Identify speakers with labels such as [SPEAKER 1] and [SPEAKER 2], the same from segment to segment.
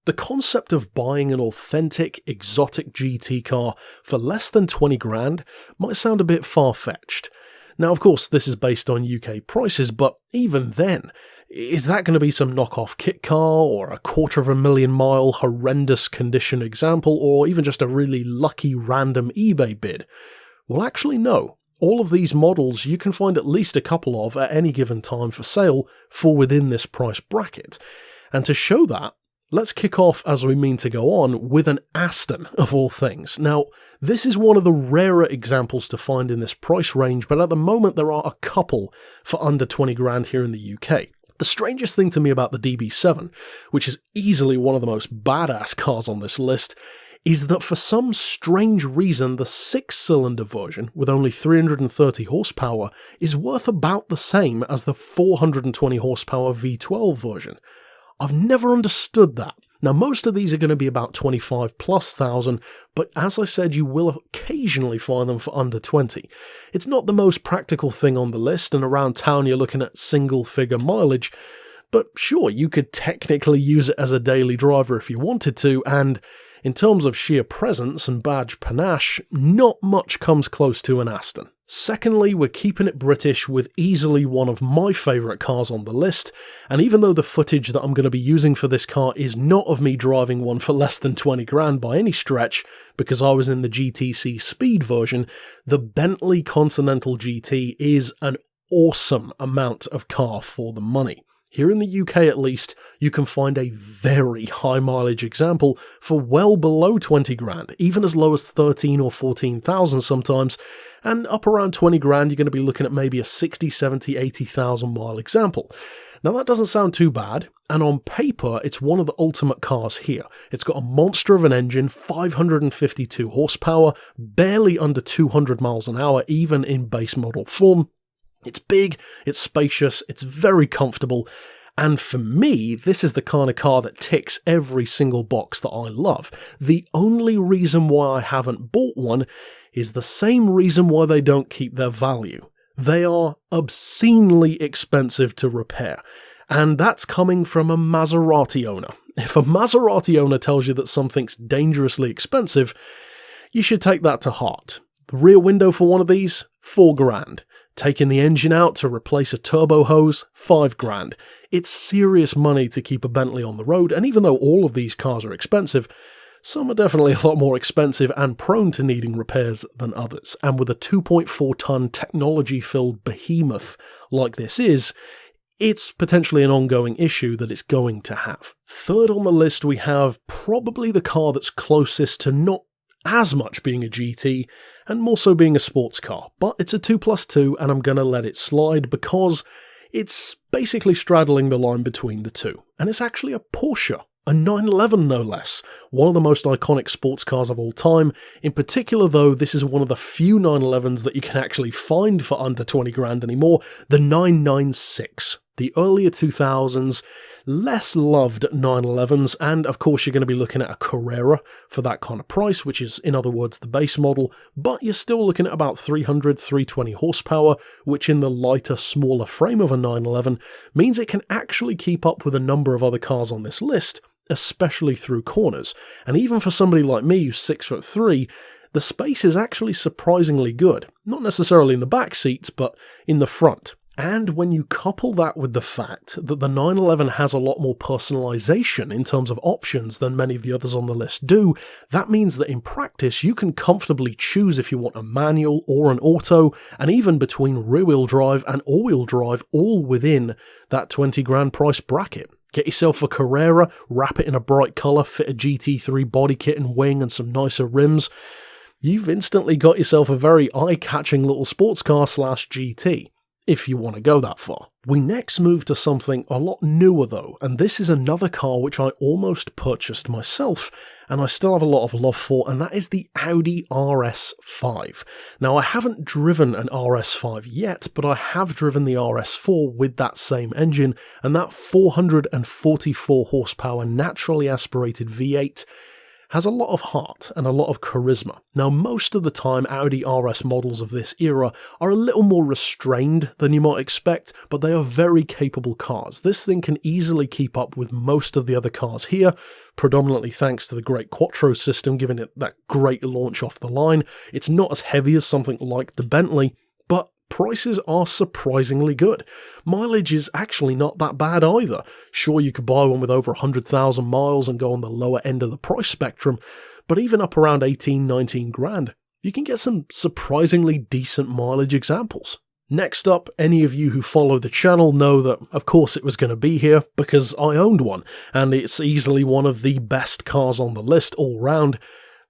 [SPEAKER 1] The concept of buying an authentic, exotic GT car for less than 20 grand might sound a bit far-fetched. Now, of course, this is based on UK prices, but even then, is that going to be some knockoff kit car, or a $250,000 horrendous condition example, or even just a really lucky random eBay bid? Well, actually, no. All of these models you can find at least a couple of at any given time for sale for within this price bracket. And to show that, let's kick off, as we mean to go on, with an Aston, of all things. Now, this is one of the rarer examples to find in this price range, but at the moment there are a couple for under 20 grand here in the UK. The strangest thing to me about the DB7, which is easily one of the most badass cars on this list, is that for some strange reason the 6-cylinder version, with only 330 horsepower, is worth about the same as the 420 horsepower V12 version. I've never understood that. Now, most of these are going to be about 25,000+, but as I said, you will occasionally find them for under 20. It's not the most practical thing on the list, and around town you're looking at single-figure mileage, but sure, you could technically use it as a daily driver if you wanted to, and in terms of sheer presence and badge panache, not much comes close to an Aston. Secondly, we're keeping it British with easily one of my favourite cars on the list, and even though the footage that I'm going to be using for this car is not of me driving one for less than 20 grand by any stretch, because I was in the GTC Speed version, the Bentley Continental GT is an awesome amount of car for the money. Here in the UK at least, you can find a very high mileage example for well below 20 grand, even as low as 13 or 14,000 sometimes, and up around 20 grand you're going to be looking at maybe a 60, 70, 80,000 mile example. Now that doesn't sound too bad, and on paper it's one of the ultimate cars here. It's got a monster of an engine, 552 horsepower, barely under 200 miles an hour even in base model form. It's big, it's spacious, it's very comfortable, and for me, this is the kind of car that ticks every single box that I love. The only reason why I haven't bought one is the same reason why they don't keep their value. They are obscenely expensive to repair, and that's coming from a Maserati owner. If a Maserati owner tells you that something's dangerously expensive, you should take that to heart. The rear window for one of these, 4 grand. Taking the engine out to replace a turbo hose, 5 grand. It's serious money to keep a Bentley on the road, and even though all of these cars are expensive, some are definitely a lot more expensive and prone to needing repairs than others. And with a 2.4-ton technology-filled behemoth like this is, it's potentially an ongoing issue that it's going to have. Third on the list, we have probably the car that's closest to not as much being a GT, and more so being a sports car, but it's a 2+2 and I'm going to let it slide because it's basically straddling the line between the two, and it's actually a Porsche, a 911 no less, one of the most iconic sports cars of all time. In particular though, this is one of the few 911s that you can actually find for under 20 grand anymore, the 996. The earlier 2000s, less loved 911s, and of course you're going to be looking at a Carrera for that kind of price, which is in other words the base model, but you're still looking at about 300, 320 horsepower, which in the lighter, smaller frame of a 911 means it can actually keep up with a number of other cars on this list, especially through corners. And even for somebody like me who's 6'3", the space is actually surprisingly good, not necessarily in the back seats, but in the front. And when you couple that with the fact that the 911 has a lot more personalization in terms of options than many of the others on the list do, that means that in practice you can comfortably choose if you want a manual or an auto, and even between rear-wheel drive and all-wheel drive, all within that 20 grand price bracket. Get yourself a Carrera, wrap it in a bright colour, fit a GT3 body kit and wing and some nicer rims. You've instantly got yourself a very eye-catching little sports car / GT. If you want to go that far. We next move to something a lot newer though, and this is another car which I almost purchased myself, and I still have a lot of love for, and that is the Audi RS5. Now I haven't driven an RS5 yet, but I have driven the RS4 with that same engine, and that 444 horsepower naturally aspirated V8 has a lot of heart and a lot of charisma. Now, most of the time, Audi RS models of this era are a little more restrained than you might expect, but they are very capable cars. This thing can easily keep up with most of the other cars here, predominantly thanks to the great Quattro system, giving it that great launch off the line. It's not as heavy as something like the Bentley, but prices are surprisingly good. Mileage is actually not that bad either. Sure, you could buy one with over 100,000 miles and go on the lower end of the price spectrum, but even up around 18, 19 grand, you can get some surprisingly decent mileage examples. Next up, any of you who follow the channel know that, of course, it was going to be here because I owned one, and it's easily one of the best cars on the list all round.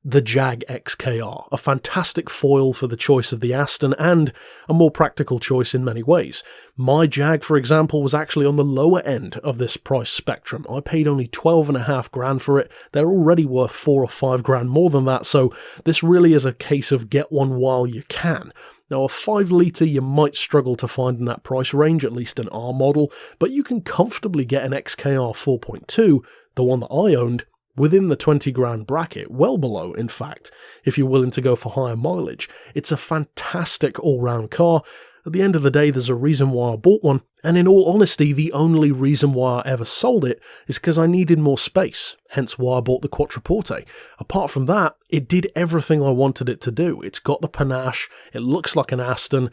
[SPEAKER 1] The Jag XKR, a fantastic foil for the choice of the Aston and a more practical choice in many ways. My Jag, for example, was actually on the lower end of this price spectrum. I paid only 12.5 grand for it. They're already worth 4 or 5 grand more than that, so this really is a case of get one while you can. Now, a 5 litre you might struggle to find in that price range, at least an R model, but you can comfortably get an XKR 4.2, the one that I owned, within the 20 grand bracket, well below, in fact, if you're willing to go for higher mileage. It's a fantastic all-round car. At the end of the day, there's a reason why I bought one, and in all honesty, the only reason why I ever sold it is because I needed more space, hence why I bought the Quattroporte. Apart from that, it did everything I wanted it to do. It's got the panache, it looks like an Aston,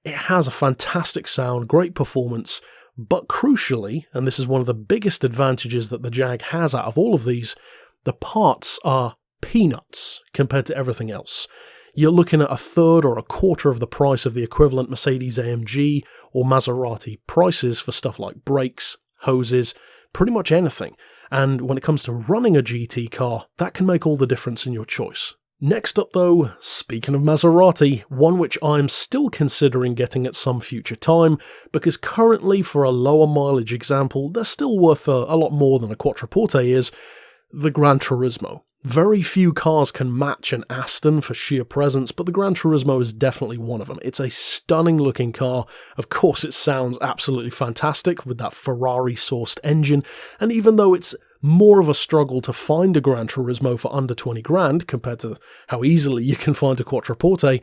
[SPEAKER 1] it has a fantastic sound, great performance, but crucially, and this is one of the biggest advantages that the Jag has out of all of these, the parts are peanuts compared to everything else. You're looking at a third or a quarter of the price of the equivalent Mercedes-AMG or Maserati prices for stuff like brakes, hoses, pretty much anything. And when it comes to running a GT car, that can make all the difference in your choice. Next up though, speaking of Maserati, one which I'm still considering getting at some future time, because currently for a lower mileage example, they're still worth a lot more than a Quattroporte is, the GRANTURISMO. Very few cars can match an Aston for sheer presence, but the GRANTURISMO is definitely one of them. It's a stunning looking car. Of course, it sounds absolutely fantastic with that Ferrari-sourced engine, and even though it's more of a struggle to find a GRANTURISMO for under 20 grand compared to how easily you can find a Quattroporte,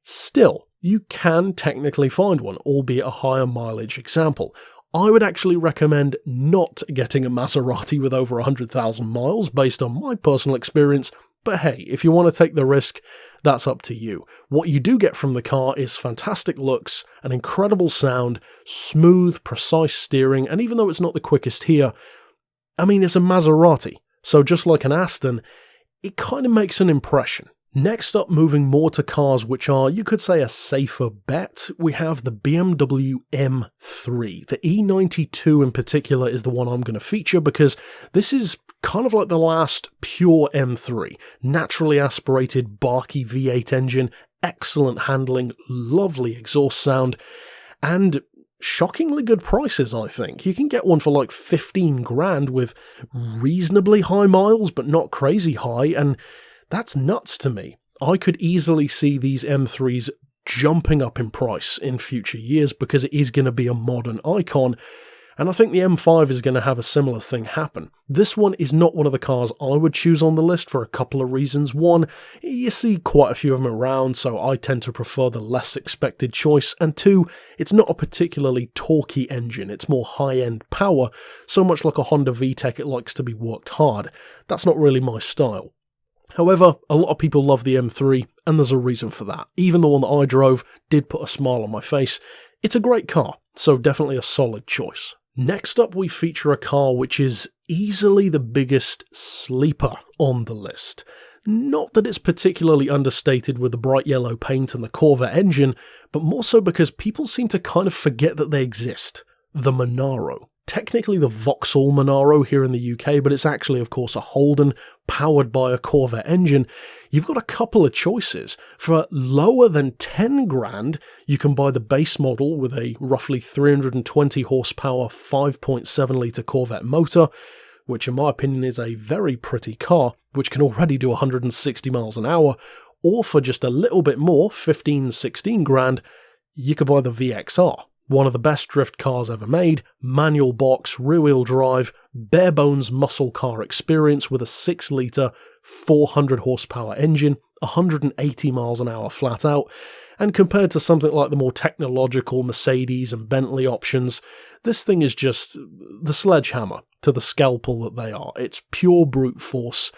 [SPEAKER 1] still, you can technically find one, albeit a higher mileage example. I would actually recommend not getting a Maserati with over 100,000 miles based on my personal experience, but hey, if you want to take the risk, that's up to you. What you do get from the car is fantastic looks, an incredible sound, smooth, precise steering, and even though it's not the quickest here, I mean, it's a Maserati, so just like an Aston, it kind of makes an impression. Next up, moving more to cars which are, you could say, a safer bet, we have the BMW M3. The E92 in particular is the one I'm going to feature because this is kind of like the last pure M3. Naturally aspirated, barky V8 engine, excellent handling, lovely exhaust sound, and shockingly good prices, I think. You can get one for like 15 grand with reasonably high miles, but not crazy high, and that's nuts to me. I could easily see these M3s jumping up in price in future years because it is going to be a modern icon, and I think the M5 is going to have a similar thing happen. This one is not one of the cars I would choose on the list for a couple of reasons. One, you see quite a few of them around, so I tend to prefer the less expected choice, and two, it's not a particularly torquey engine, it's more high-end power, so much like a Honda VTEC it likes to be worked hard. That's not really my style. However, a lot of people love the M3, and there's a reason for that. Even the one that I drove did put a smile on my face. It's a great car, so definitely a solid choice. Next up, we feature a car which is easily the biggest sleeper on the list. Not that it's particularly understated with the bright yellow paint and the Corvette engine, but more so because people seem to kind of forget that they exist. The Monaro. Technically the Vauxhall Monaro here in the UK, but it's actually, of course, a Holden powered by a Corvette engine. You've got a couple of choices. For lower than 10 grand, you can buy the base model with a roughly 320 horsepower 5.7 litre Corvette motor, which in my opinion is a very pretty car, which can already do 160 miles an hour, or for just a little bit more, 15, 16 grand, you could buy the VXR. One of the best drift cars ever made, manual box, rear-wheel drive, bare bones muscle car experience with a 6-litre, 400 horsepower engine, 180 miles an hour flat out, and compared to something like the more technological Mercedes and Bentley options, this thing is just the sledgehammer to the scalpel that they are. It's pure brute force,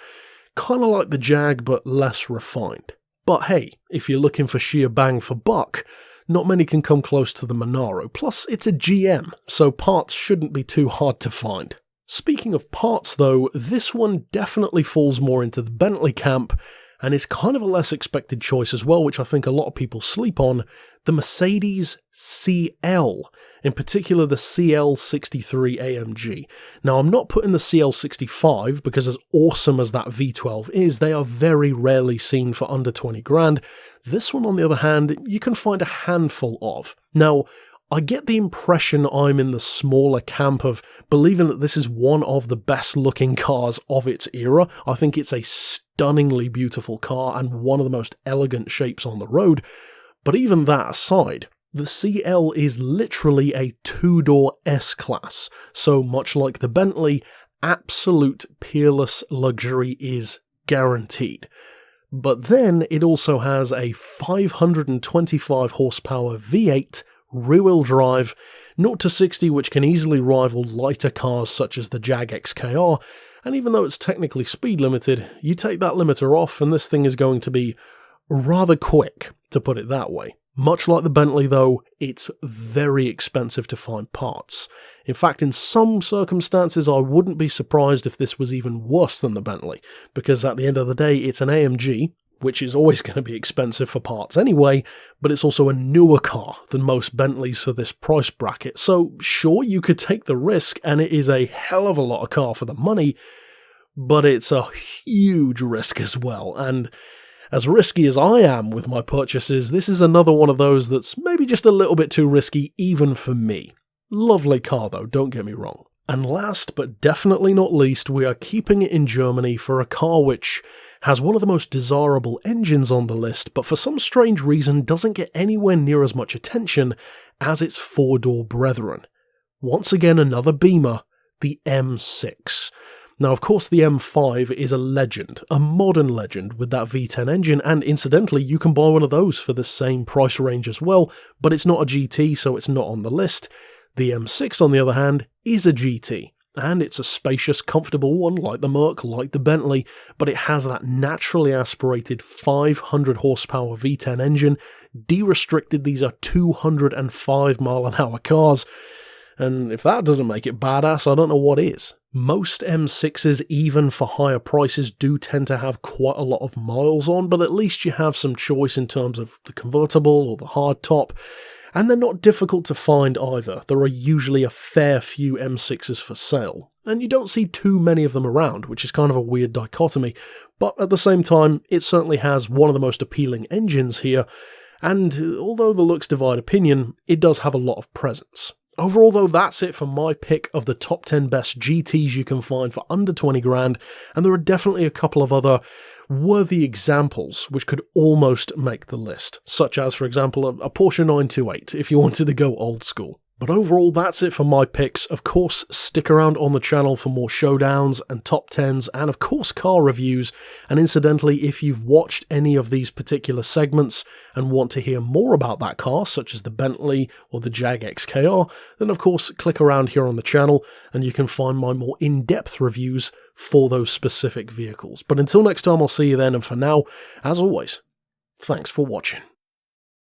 [SPEAKER 1] kind of like the Jag but less refined. But hey, if you're looking for sheer bang for buck, not many can come close to the Monaro, plus it's a GM, so parts shouldn't be too hard to find. Speaking of parts though, this one definitely falls more into the Bentley camp, and is kind of a less expected choice as well, which I think a lot of people sleep on, the Mercedes CL, in particular the CL63 AMG. Now I'm not putting the CL65 because as awesome as that V12 is, they are very rarely seen for under 20 grand. This one on the other hand, you can find a handful of. Now, I get the impression I'm in the smaller camp of believing that this is one of the best looking cars of its era. I think it's a stunningly beautiful car and one of the most elegant shapes on the road. But even that aside, the CL is literally a 2-door S-Class. So much like the Bentley, absolute peerless luxury is guaranteed. But then it also has a 525 horsepower V8 rear-wheel drive, 0 to 60, which can easily rival lighter cars such as the Jag XKR, and even though it's technically speed limited, you take that limiter off and this thing is going to be rather quick, to put it that way. Much like the Bentley though, it's very expensive to find parts. In fact, in some circumstances I wouldn't be surprised if this was even worse than the Bentley, because at the end of the day it's an AMG, which is always going to be expensive for parts anyway, but it's also a newer car than most Bentleys for this price bracket. So sure, you could take the risk, and it is a hell of a lot of car for the money, but it's a huge risk as well. And as risky as I am with my purchases, this is another one of those that's maybe just a little bit too risky even for me. Lovely car though, don't get me wrong. And last but definitely not least, we are keeping it in Germany for a car which has one of the most desirable engines on the list, but for some strange reason doesn't get anywhere near as much attention as its 4-door brethren. Once again, another Beamer, the M6. Now, of course, the M5 is a legend, a modern legend with that V10 engine, and incidentally, you can buy one of those for the same price range as well, but it's not a GT, so it's not on the list. The M6, on the other hand, is a GT. And it's a spacious, comfortable one like the Merc, like the Bentley, but it has that naturally aspirated 500 horsepower V10 engine. De-restricted, these are 205 mile an hour cars, and if that doesn't make it badass, I don't know what is. Most M6s, even for higher prices, do tend to have quite a lot of miles on, but at least you have some choice in terms of the convertible or the hardtop. And they're not difficult to find either. There are usually a fair few M6s for sale, and you don't see too many of them around, which is kind of a weird dichotomy, but at the same time, it certainly has one of the most appealing engines here, and although the looks divide opinion, it does have a lot of presence. Overall though, that's it for my pick of the top 10 best GTs you can find for under 20 grand, and there are definitely a couple of other worthy examples which could almost make the list, such as, for example, a Porsche 928 if you wanted to go old school. But overall, that's it for my picks. Of course, stick around on the channel for more showdowns and top 10s and of course car reviews. And incidentally, if you've watched any of these particular segments and want to hear more about that car, such as the Bentley or the Jag XKR, then of course click around here on the channel and you can find my more in-depth reviews for those specific vehicles. But until next time, I'll see you then, and for now, as always, thanks for watching.